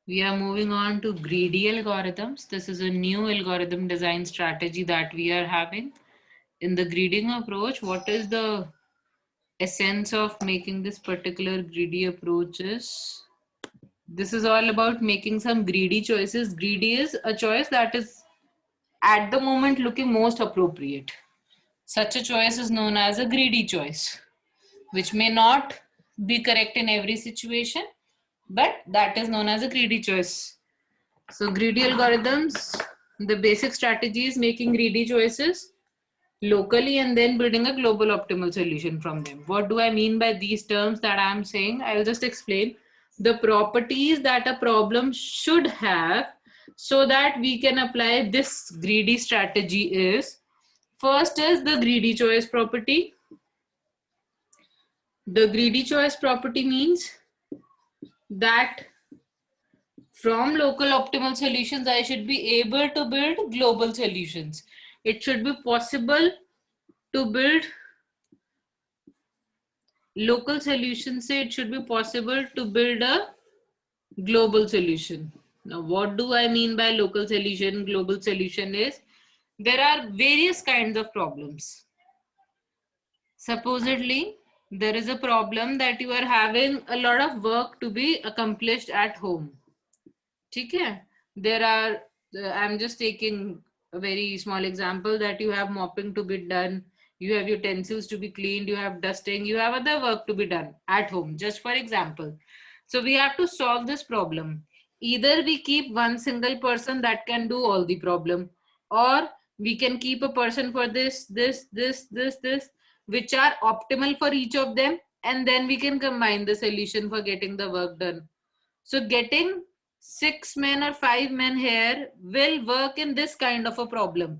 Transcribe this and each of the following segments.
We are moving on to greedy algorithms. This is a new algorithm design strategy that we are having. In the greeding approach, what is the essence of making this particular greedy approach is? This is all about making some greedy choices. Greedy is a choice that is at the moment looking most appropriate. Such a choice is known as a greedy choice, which may not be correct in every situation, but that is known as a greedy choice. So greedy algorithms, the basic strategy is making greedy choices locally and then building a global optimal solution from them. What do I mean by these terms that I'm saying? I'll just explain the properties that a problem should have so that we can apply this greedy strategy is, first is the greedy choice property. The greedy choice property means that from local optimal solutions, I should be able to build global solutions. It should be possible to build local solutions. Say it should be possible to build a global solution. Now, what do I mean by local solution? Global solution is there are various kinds of problems. Supposedly, there is a problem that you are having a lot of work to be accomplished at home. Okay? There are, I'm just taking a very small example that you have mopping to be done, you have utensils to be cleaned, you have dusting, you have other work to be done at home, just for example. So we have to solve this problem. Either we keep one single person that can do all the problem, or we can keep a person for this, which are optimal for each of them, and then we can combine the solution for getting the work done. So getting 6 men or 5 men here will work in this kind of a problem.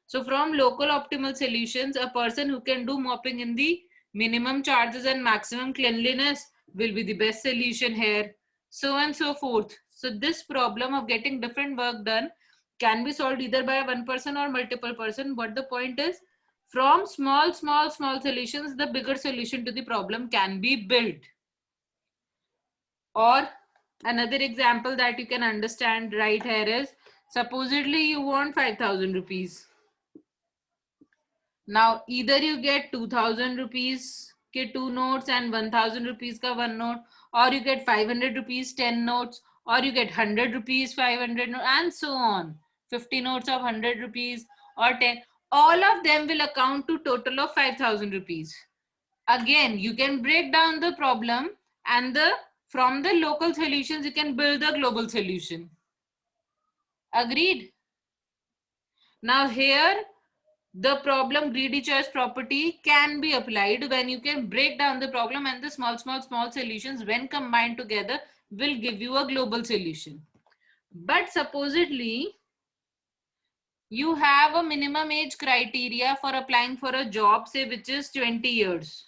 So from local optimal solutions, a person who can do mopping in the minimum charges and maximum cleanliness will be the best solution here, so on and so forth. So this problem of getting different work done can be solved either by one person or multiple person. But the point is, from small solutions, the bigger solution to the problem can be built. Or another example that you can understand right here is, supposedly you want 5,000 rupees. Now either you get 2,000 rupees ke 2 notes and 1,000 rupees ka 1 note, or you get 500 rupees 10 notes, or you get 100 rupees 500 notes, and so on. 50 notes of 100 rupees or 10. All of them will account to total of 5,000 rupees. Again, you can break down the problem, and from the local solutions you can build a global solution. Agreed? Now here the problem greedy choice property can be applied when you can break down the problem, and the small solutions when combined together will give you a global solution. But supposedly you have a minimum age criteria for applying for a job, say, which is 20 years.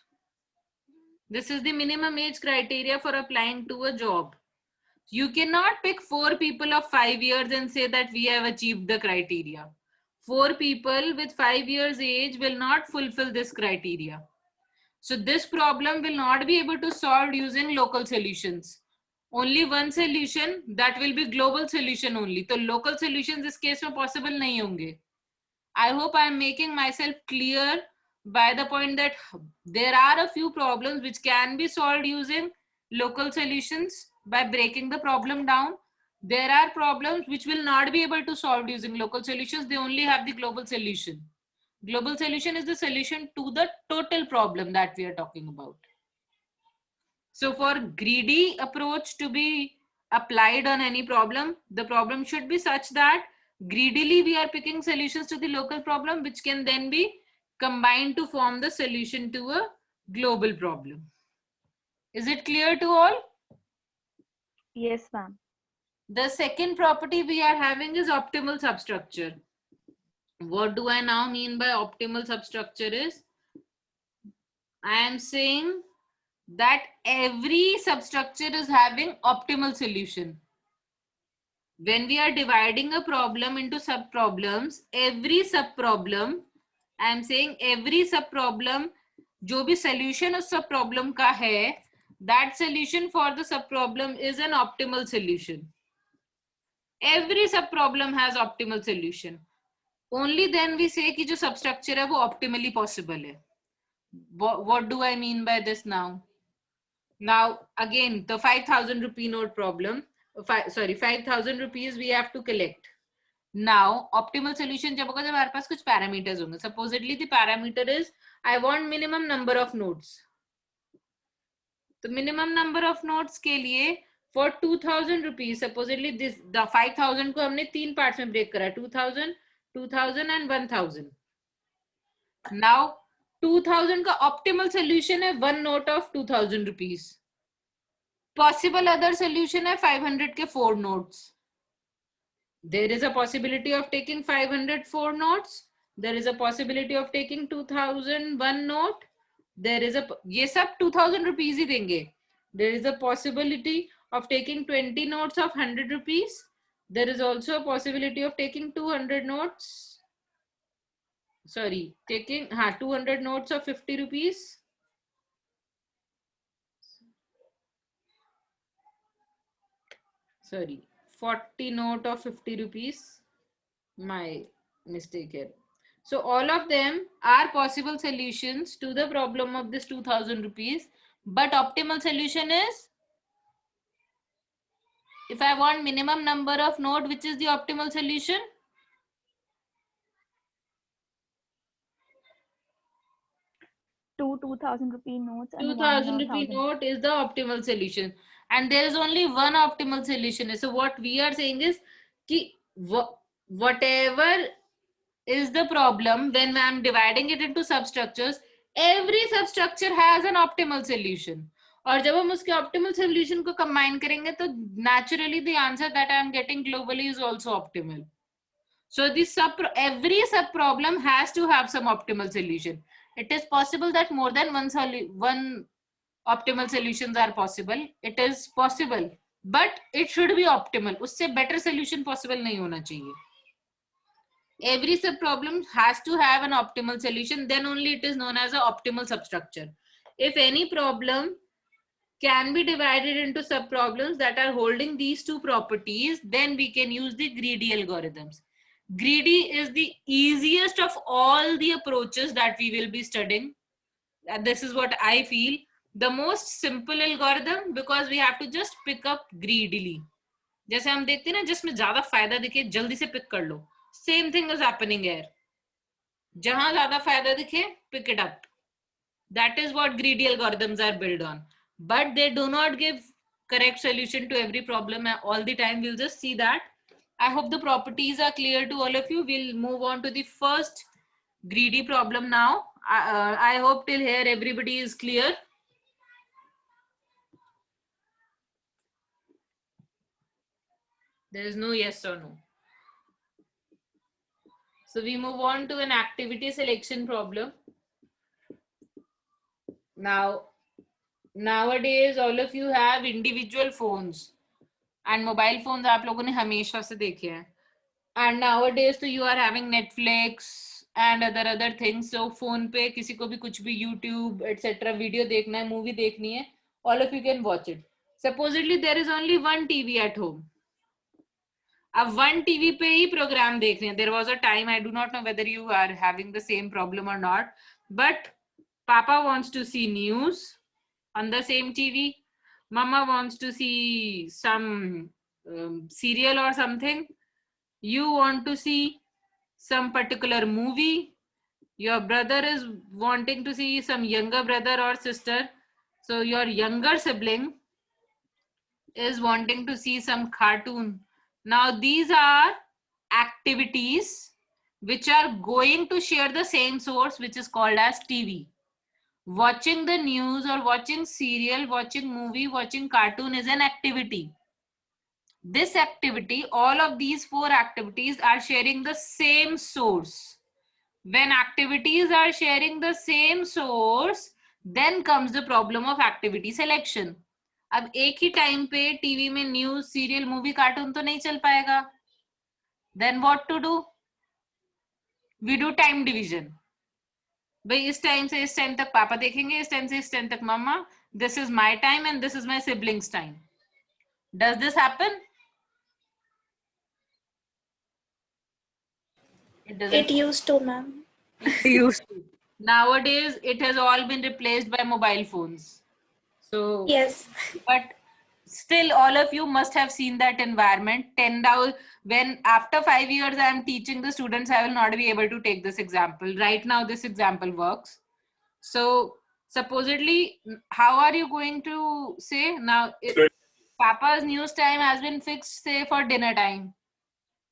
This is the minimum age criteria for applying to a job. You cannot pick 4 people of 5 years and say that we have achieved the criteria. 4 people with 5 years age will not fulfill this criteria. So this problem will not be able to solve using local solutions. Only one solution, that will be global solution only. So local solutions इस case में possible नहीं होंगे. I hope I am making myself clear by the point that there are a few problems which can be solved using local solutions by breaking the problem down. There are problems which will not be able to solve using local solutions. They only have the global solution. Global solution is the solution to the total problem that we are talking about. So for greedy approach to be applied on any problem, the problem should be such that greedily we are picking solutions to the local problem, which can then be combined to form the solution to a global problem. Is it clear to all? Yes, ma'am. The second property we are having is optimal substructure. What do I now mean by optimal substructure is, I am saying that every substructure is having optimal solution. When we are dividing a problem into sub problems, every sub problem, I am saying every sub problem, जो भी solution उस sub problem का है, that solution for the sub problem is an optimal solution. Every sub problem has optimal solution. Only then we say कि जो substructure है वो optimally possible है. What do I mean by this now? Now again the 5,000 rupee note problem. 5,000 rupees we have to collect. Now optimal solution जब होगा जब हमारे पास कुछ parameters होंगे. Supposedly the parameter is I want minimum number of notes. तो minimum number of notes के लिए for 2,000 rupees supposedly this the 5,000 को हमने तीन parts में break करा 2,000, 2,000 and 1,000. Now 2,000 का optimal solution है one note of 2,000 rupees. Possible other solution है 500 के 4 notes. There is a possibility of taking 500 4 notes. There is a possibility of taking 2,000 one note. There is a ये सब 2,000 rupees ही देंगे. There is a possibility of taking 20 notes of 100 rupees. There is also a possibility of taking 200 notes. Sorry, taking 200 notes of 50 rupees. Sorry, 40 note of 50 rupees. My mistake here. So all of them are possible solutions to the problem of this 2,000 rupees. But optimal solution is if I want minimum number of note, which is the optimal solution? Two 2,000 rupee notes and 2,000 one rupee 1,000. note is the optimal solution. And there is only one optimal solution. So what we are saying is ki whatever is the problem when I'm dividing it into substructures, every substructure has an optimal solution. और जब हम उसके optimal solution को combine करेंगे तो naturally the answer that I am getting globally is also optimal. So this every sub problem has to have some optimal solution. It is possible that more than one optimal solutions are possible. It is possible, but it should be optimal. उससे better solution possible नहीं होना चाहिए. Every sub problem has to have an optimal solution, then only it is known as an optimal substructure. If any problem can be divided into sub problems that are holding these two properties, then we can use the greedy algorithms. Greedy is the easiest of all the approaches that we will be studying. And this is what I feel. The most simple algorithm because we have to just pick up greedily. जैसे हम देखते हैं ना जिसमें ज्यादा फायदा दिखे जल्दी से पिक कर लो. Same thing is happening here. जहां ज्यादा फायदा दिखे, pick it up. That is what greedy algorithms are built on. But they do not give correct solution to every problem all the time. We'll just see that. I hope the properties are clear to all of you. We'll move on to the first greedy problem now. I hope till here everybody is clear. There is no yes or no. So we move on to an activity selection problem. Now, nowadays all of you have individual phones and mobile phones आप लोगों ने हमेशा से देखे हैं. And nowadays तो you are having Netflix and other things. So phone पे किसी को भी कुछ भी YouTube etc. वीडियो देखना है, मूवी देखनी है, all of you can watch it. Supposedly there is only one TV at home. अब one TV पे ही प्रोग्राम देख रहे हैं. There was a time, I do not know whether you are having the same problem or not, but Papa wants to see news on the same TV. Mama wants to see some serial or something. You want to see some particular movie. Your brother is wanting to see some younger brother or sister. So your younger sibling is wanting to see some cartoon. Now these are activities which are going to share the same source, which is called as TV. Watching the news or watching serial, watching movie, watching cartoon is an activity. This activity, all of these four activities are sharing the same source. When activities are sharing the same source, then comes the problem of activity selection. अब एक ही time पे TV में news, serial, movie, cartoon तो नहीं चल पाएगा. Then what to do? We do time division. भाई इस टाइम से इस टाइम तक पापा देखेंगे, इस टाइम से इस टाइम तक मम्मा. This is my time and this is my siblings' time. Does this happen? It doesn't. It used to, ma'am. Used to. Nowadays, it has all been replaced by mobile phones. So, Yes. but still, all of you must have seen that environment. 10,000. When after 5 years, I am teaching the students, I will not be able to take this example. Right now, this example works. So, supposedly, how are you going to say now? Papa's news time has been fixed, say, for dinner time.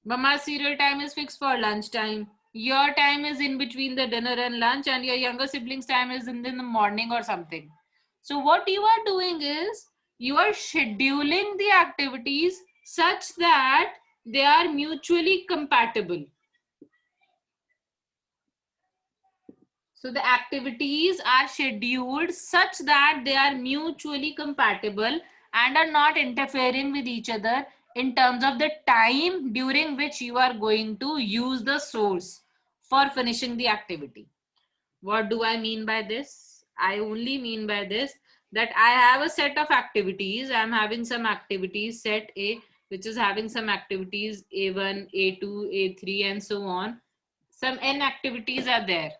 Mama's cereal time is fixed for lunch time. Your time is in between the dinner and lunch, and your younger sibling's time is in the morning or something. So, what you are doing is you are scheduling the activities such that they are mutually compatible. So, the activities are scheduled such that they are mutually compatible and are not interfering with each other in terms of the time during which you are going to use the source for finishing the activity. What do I mean by this? I only mean by this that I have a set of activities. I'm having some activities set A, which is having some activities A1, A2, A3, and so on. Some N activities are there.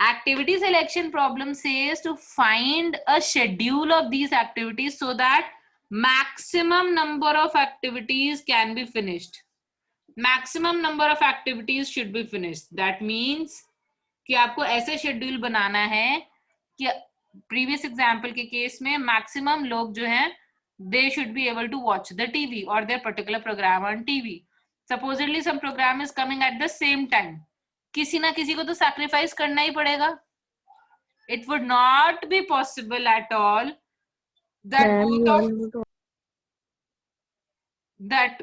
Activity selection problem says to find a schedule of these activities so that maximum number of activities can be finished. Maximum number of activities should be finished. That means कि आपको ऐसे schedule बनाना है कि previous example के case में maximum लोग जो हैं they should be able to watch the TV or their particular program on TV. Supposedly some program is coming at the same time. किसी ना किसी को तो sacrifice करना ही पड़ेगा. It would not be possible at all that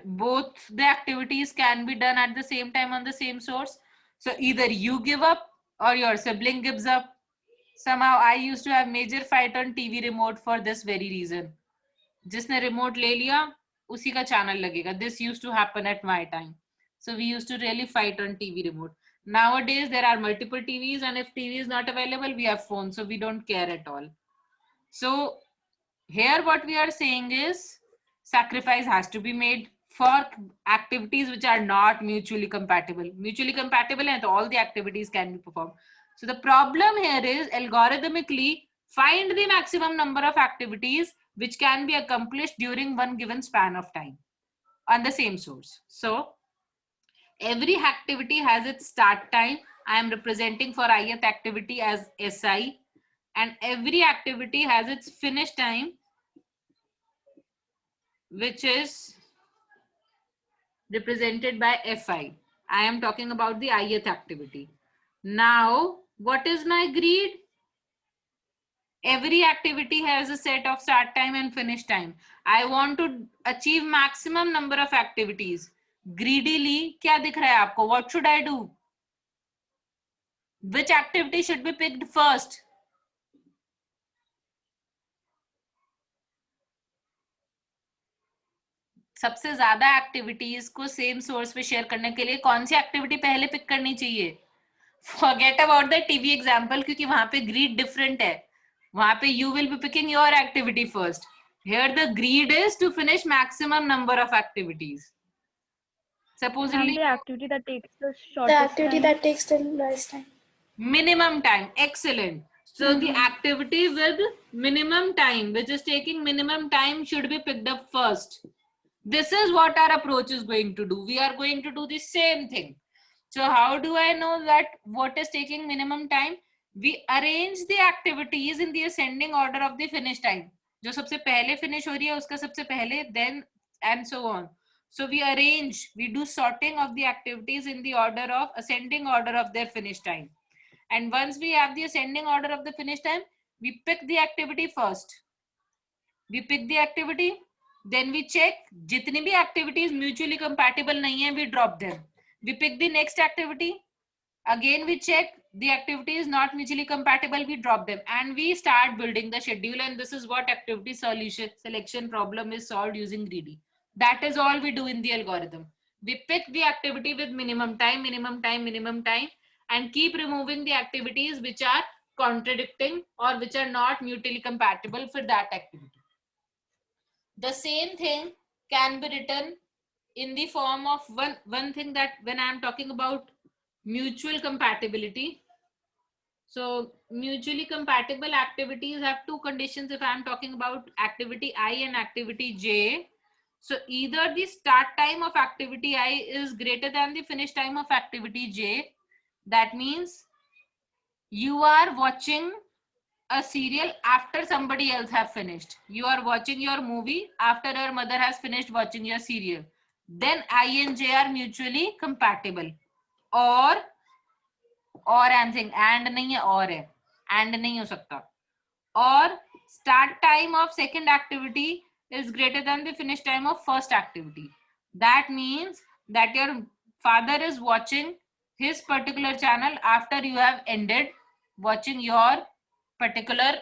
both the activities can be done at the same time on the same source. So either you give up or your sibling gives up. Somehow I used to have major fight on TV remote for this very reason. जिसने remote ले लिया उसी का channel लगेगा. This used to happen at my time. So we used to really fight on TV remote. Nowadays there are multiple TVs, and if TV is not available, we have phones, so we don't care at all. So here what we are saying is sacrifice has to be made for activities which are not mutually compatible. Mutually compatible and all the activities can be performed. So the problem here is algorithmically find the maximum number of activities which can be accomplished during one given span of time on the same source. So every activity has its start time. I am representing for ith activity as SI, and every activity has its finish time, which is represented by Fi. I am talking about the ith activity. Now, what is my greed? Every activity has a set of start time and finish time. I want to achieve maximum number of activities. Greedily, क्या दिख रहा है आपको? What should I do? Which activity should be picked first? सबसे ज्यादा activities को same source पे share करने के लिए कौन सी एक्टिविटी पहले पिक करनी चाहिए? Forget about the TV example, क्योंकि वहां पे ग्रीड डिफरेंट है. वहां पे you will be picking your activity first. Here the grid is to finish maximum number of activities. Supposedly the activity that takes the The shortest activity time. that takes the less time. minimum time. Excellent. So the activity with minimum time, which is taking minimum time, should be picked up first. This is what our approach is going to do. We are going to do the same thing. So how do I know that what is taking minimum time? We arrange the activities in the ascending order of the finish time. जो सबसे पहले finish हो रही है उसका सबसे पहले, then and so on. So we arrange, we do sorting of the activities in the order of ascending order of their finish time. And once we have the ascending order of the finish time, we pick the activity first. We pick the activity, then we check jitni bhi activities mutually compatible nahi hai, we drop them. We pick the next activity, again we check the activity is not mutually compatible, we drop them, and we start building the schedule. And this is what activity selection problem is solved using greedy. That is all we do in the algorithm. We pick the activity with minimum time, minimum time, minimum time, and keep removing the activities which are contradicting or which are not mutually compatible for that activity. The same thing can be written in the form of one thing that when I'm talking about mutual compatibility. So mutually compatible activities have two conditions if I'm talking about activity I and activity J. So either the start time of activity I is greater than the finish time of activity J. That means you are watching a serial after somebody else have finished. You are watching your movie after your mother has finished watching your serial. Then I and J are mutually compatible. और I'm saying and नहीं है और है and नहीं हो सकता. Or start time of second activity is greater than the finish time of first activity. That means that your father is watching his particular channel after you have ended watching your particular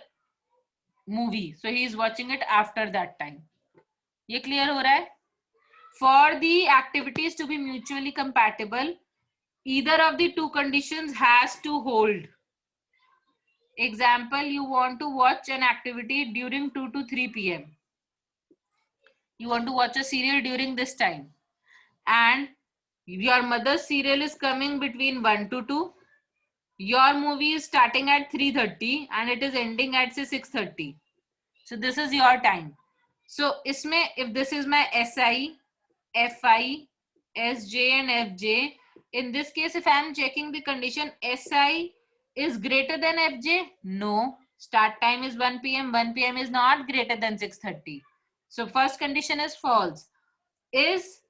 movie. So he is watching it after that time. ये clear हो रहा है? For the activities to be mutually compatible, either of the two conditions has to hold. Example, you want to watch an activity during 2 to 3 p.m. You want to watch a serial during this time. And your mother's serial is coming between 1 to 2. Your movie is starting at 3:30 and it is ending at say 6:30. So this is your time. So isme, if this is my SI, FI, SJ and FJ, in this case, if I am checking the condition SI is greater than FJ, no. Start time is 1 p.m. 1 p.m. is not greater than 6:30. So first condition is false. Is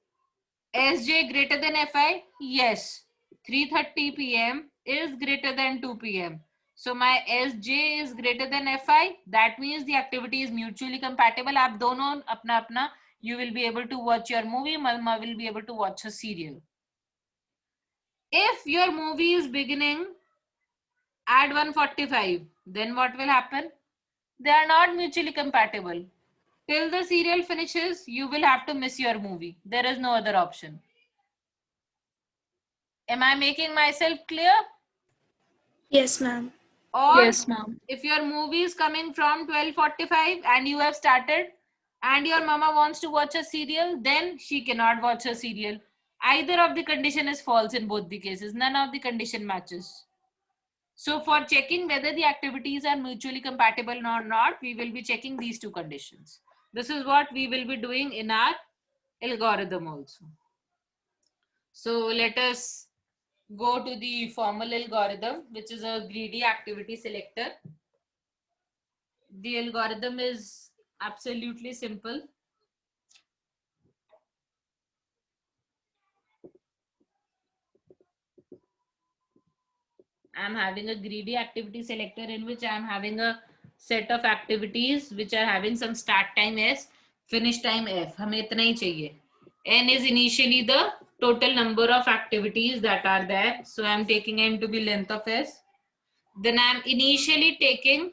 SJ greater than FI? Yes. 3:30 p.m. is greater than 2 p.m. So my SJ is greater than FI. That means the activity is mutually compatible. आप दोनों अपना अपना you will be able to watch your movie. Mama will be able to watch a serial. If your movie is beginning at 1:45, then what will happen? They are not mutually compatible. Till the serial finishes, you will have to miss your movie. There is no other option. Am I making myself clear? Yes, ma'am. Or Yes, ma'am. if your movie is coming from 12:45 and you have started and your mama wants to watch a serial, then she cannot watch a serial. Either of the condition is false in both the cases. None of the condition matches. So for checking whether the activities are mutually compatible or not, we will be checking these two conditions. This is what we will be doing in our algorithm also. So let us go to the formal algorithm, which is a greedy activity selector. The algorithm is absolutely simple. I'm having a greedy activity selector in which I'm having a set of activities which are having some start time S, finish time F. हमें इतना ही चाहिए. N is initially the total number of activities that are there. So I'm taking N to be length of S. Then I'm initially taking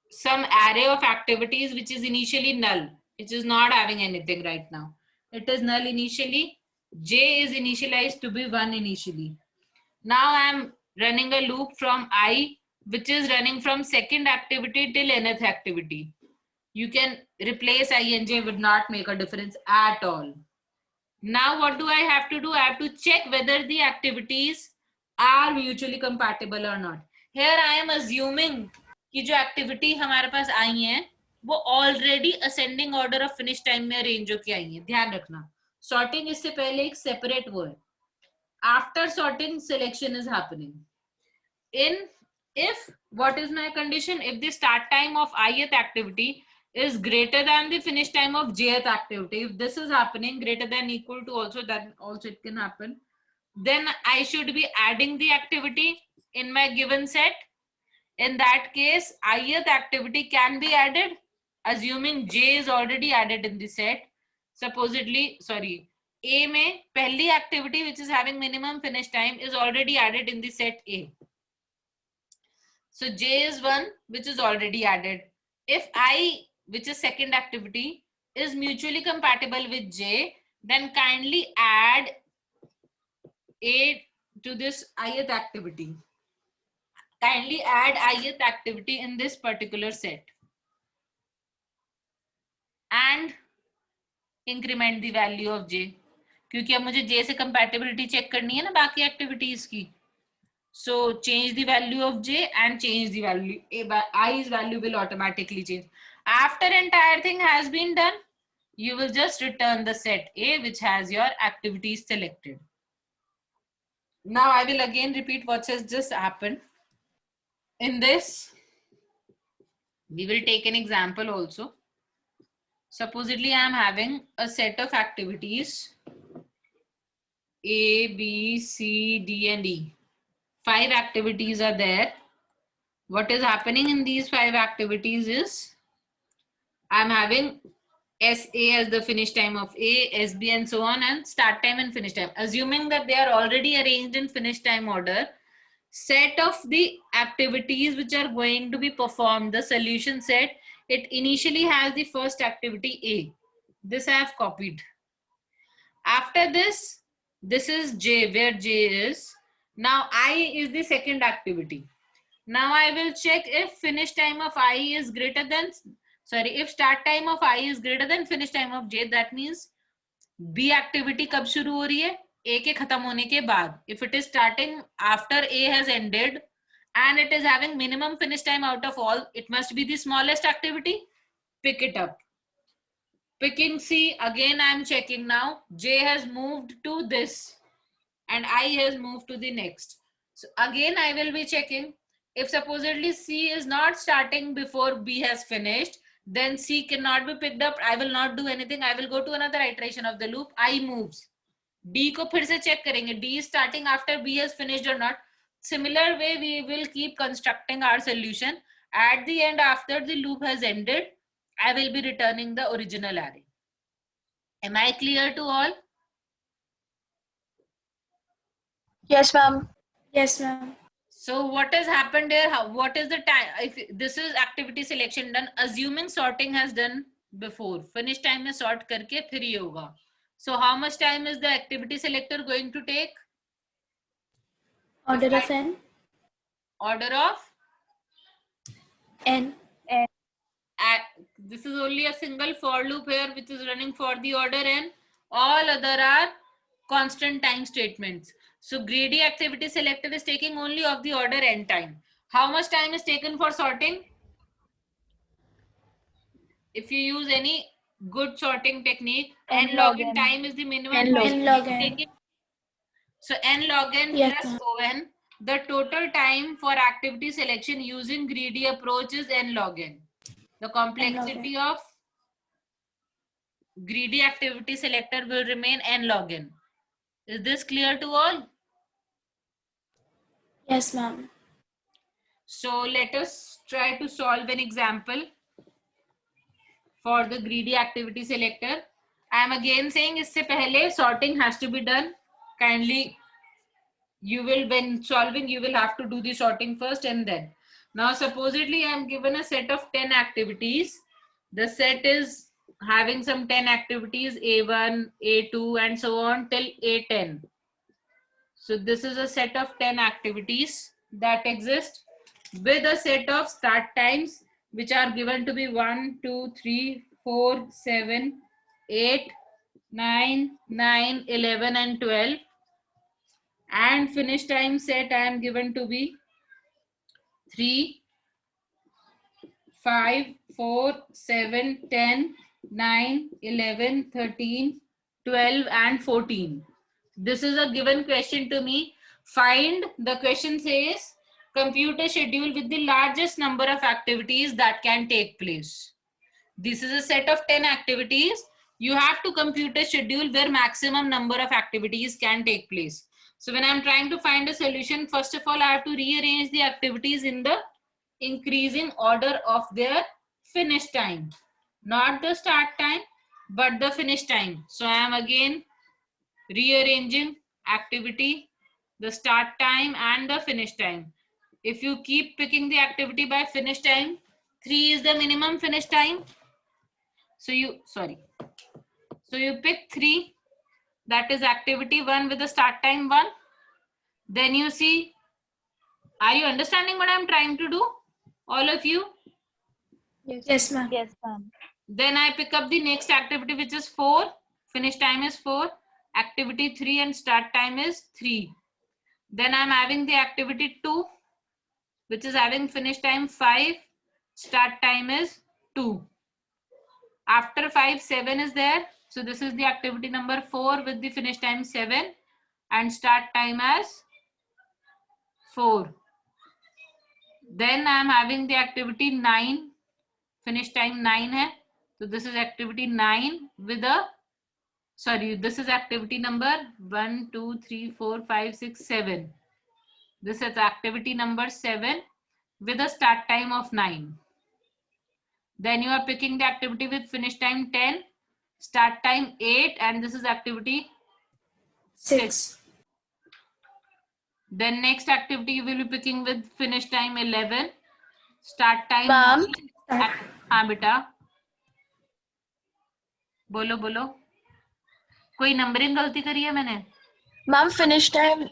some array of activities which is initially null, which is not having anything right now. It is null initially. J is initialized to be 1 initially. Now I'm running a loop from I, which is running from second activity till nth activity. You can replace I and J, would not make a difference at all. Now what do I have to do? I have to check whether the activities are mutually compatible or not. Here I am assuming कि जो activity हमारे पास आई है वो already ascending order of finish time में arrange होके आई है. ध्यान रखना, सॉर्टिंग इससे पहले एक सेपरेट वो है. After sorting selection is happening. In if what is my condition? If the start time of ith activity is greater than the finish time of jth activity, if this is happening greater than equal to also, then also it can happen, then I should be adding the activity in my given set. In that case, ith activity can be added assuming j is already added in the set. Supposedly, sorry, a mein pehli activity which is having minimum finish time is already added in the set A. So j is 1 which is already added. If I, which is second activity, is mutually compatible with j, then kindly add a to this ith activity. Kindly add ith activity in this particular set and increment the value of j. क्योंकि अब मुझे J से compatibility check करनी है ना बाकी activities की. So change the value of J and change the value. I's value will automatically change. After entire thing has been done, you will just return the set A which has your activities selected. Now I will again repeat what has just happened. In this, we will take an example also. Supposedly I am having a set of activities A, B, C, D and E. 5 activities are there. What is happening in these 5 activities is I'm having SA as the finish time of A, SB and so on, and start time and finish time. Assuming that they are already arranged in finish time order, set of the activities which are going to be performed, the solution set, it initially has the first activity A. This I have copied. After this, this is J, where J is. Now I is the second activity. Now I will check if finish time of I is greater than, sorry, if start time of I is greater than finish time of J, that means B activity कब शुरू हो रही है? A के खत्म होने के बाद. If it is starting after A has ended and it is having minimum finish time out of all, it must be the smallest activity. Pick it up. Picking C, again I am checking now. J has moved to this and I has moved to the next. So again I will be checking. If supposedly C is not starting before B has finished, then C cannot be picked up. I will not do anything. I will go to another iteration of the loop. I moves. D को फिर से check करेंगे. D is starting after B has finished or not. Similar way we will keep constructing our solution. At the end, after the loop has ended, I will be returning the original array. Am I clear to all? Yes, ma'am. Yes, ma'am. So what has happened here? What is the time? If this is activity selection done, assuming sorting has done before, finish time में sort करके फिर ये होगा. So how much time is the activity selector going to take? Order of n. Order of? N. This is only a single for loop here which is running for the order n. All other are constant time statements. So greedy activity selector is taking only of the order n time. How much time is taken for sorting? If you use any good sorting technique, n log n time is the minimum. N log n. So n log n Yes, plus ma'am. on. The total time for activity selection using greedy approach is n log n. The complexity of greedy activity selector will remain n log n. Is this clear to all? Yes, ma'am. So let us try to solve an example for the greedy activity selector. I am again saying इससे पहले sorting has to be done. Kindly, you will, when solving, you will have to do the sorting first and then. Now supposedly I am given a set of 10 activities. The set is having some 10 activities, A1, A2 and so on till A10. So this is a set of 10 activities that exist with a set of start times which are given to be 1, 2, 3, 4, 7, 8, 9, 9, 11 and 12. And finish time set I am given to be 3, 5, 4, 7, 10, 9, 11, 13, 12 and 14. This is a given question to me. Find, the question says, compute a schedule with the largest number of activities that can take place. This is a set of 10 activities. You have to compute a schedule where maximum number of activities can take place. So when I'm trying to find a solution, first of all, I have to rearrange the activities in the increasing order of their finish time. Not the start time, but the finish time. So I am again rearranging activity, the start time and the finish time. If you keep picking the activity by finish time, 3 is the minimum finish time. So you pick 3, that is activity 1 with the start time 1. Then you see, are you understanding what I'm trying to do? All of you? Yes, ma'am. Yes, ma'am. Then I pick up the next activity which is 4. Finish time is 4. activity 3 and start time is 3. Then I'm having the activity 2, which is having finish time 5, start time is 2. After 5, 7 is there. So this is the activity number 4 with the finish time 7 and start time as 4. Then I am having the activity 9, finish time 9 hai. So this is activity 9 with a, sorry, this is activity number 1, 2, 3, 4, 5, 6, 7. This is activity number 7 with a start time of 9. Then you are picking the activity with finish time 10, start time 8, and this is activity 6. Then next activity you will be picking with finish time 11, start time Ma'am. 9. हाँ बेटा बोलो बोलो, कोई numbering गलती करी है मैंने? Ma'am finish time,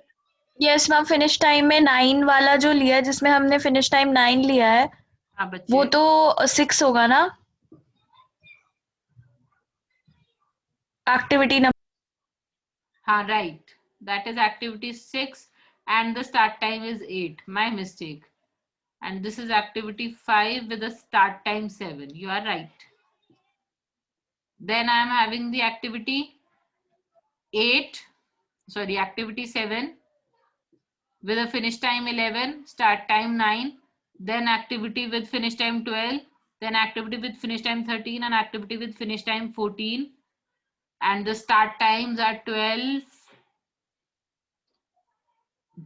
yes ma'am, finish time में 9 वाला जो लिया है, जिसमें हमने फिनिश टाइम 9 लिया है, हाँ बच्चे, वो तो 6 होगा ना एक्टिविटी नंबर? हाँ right, that is activity 6 and the start time is 8. My mistake. And this is activity 5 with a start time 7. You are right. Then I am having the activity 8, sorry, activity 7 with a finish time 11, start time 9, then activity with finish time 12, then activity with finish time 13 and activity with finish time 14. And the start times are 12,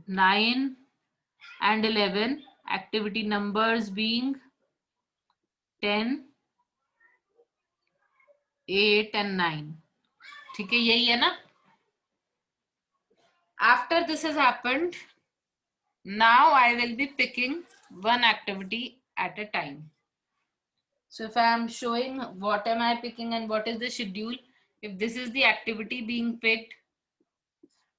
9 and 11. Activity numbers being 10, 8 and 9. ठीक है, यही है ना? After this has happened, now I will be picking one activity at a time. So if I am showing what am I picking and what is the schedule, if this is the activity being picked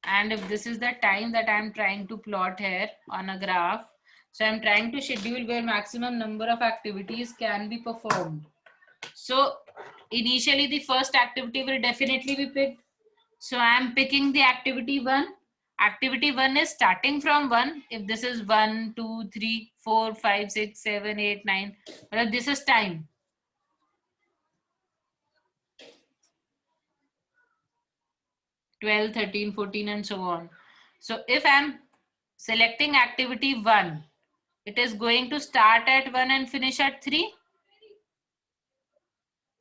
and if this is the time that I am trying to plot here on a graph, so I am trying to schedule where maximum number of activities can be performed. So initially the first activity will definitely be picked. So I am picking the activity 1. Activity 1 is starting from 1. If this is 1, 2, 3, 4, 5, 6, 7, 8, 9. Well, this is time. (12, 13, 14 and so on. So if I'm selecting activity 1, it is going to start at 1 and finish at 3.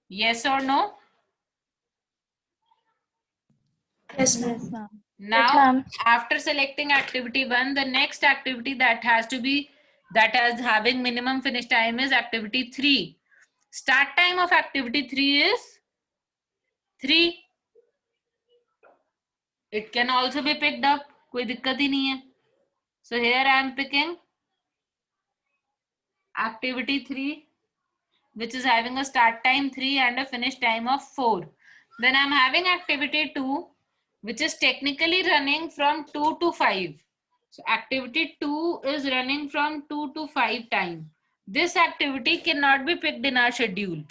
Yes or no? Yes, ma'am. Yes, ma'am. Now, ma'am. after selecting activity 1, the next activity that has to be, that has having minimum finish time is activity 3. Start time of activity 3 is 3. It can also be picked up. कोई दिक्कत ही नहीं है. So here I am picking activity 3, which is having a start time 3 and a finish time of 4. Then I'm having activity 2, which is technically running from 2 to 5. So activity 2 is running from 2 to 5 time. This activity cannot be picked in our schedule.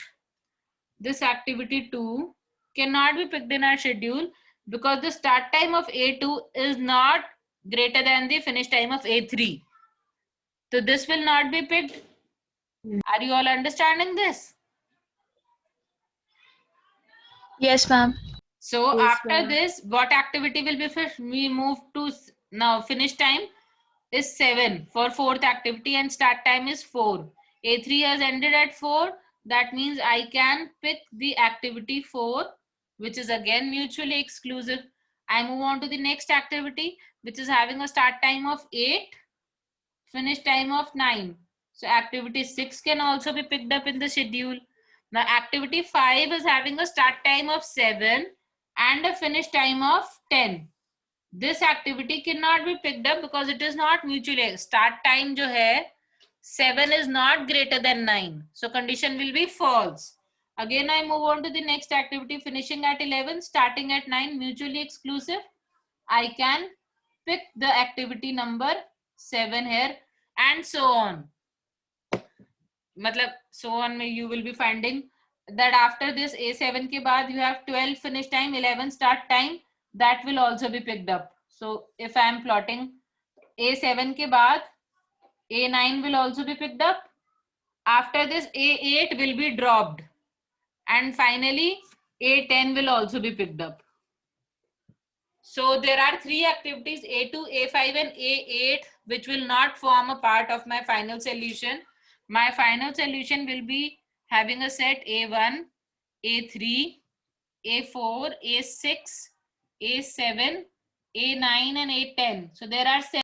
This activity 2 cannot be picked in our schedule because the start time of A2 is not greater than the finish time of A3. So this will not be picked. Are you all understanding this? Yes ma'am. So Yes, after ma'am. this, what activity will be first? We move to now finish time is 7 for fourth activity and start time is 4. A3 has ended at 4. That means I can pick the activity 4, which is again mutually exclusive. I move on to the next activity, which is having a start time of 8, finish time of 9. So activity 6 can also be picked up in the schedule. Now activity 5 is having a start time of 7 and a finish time of 10. This activity cannot be picked up because it is not mutually. Start time jo hai 7 is not greater than 9. So condition will be false. Again I move on to the next activity, finishing at 11, starting at 9, mutually exclusive. I can pick the activity number 7 here and so on. Matlab, so on you will be finding that after this A7 ke baad you have 12 finish time, 11 start time, that will also be picked up. So if I am plotting A7 ke baad, A9 will also be picked up. After this, A8 will be dropped. And finally, A10 will also be picked up. So there are 3 activities, A2, A5 and A8, which will not form a part of my final solution. My final solution will be having a set A1, A3, A4, A6, A7, A9 and A10. So there are 7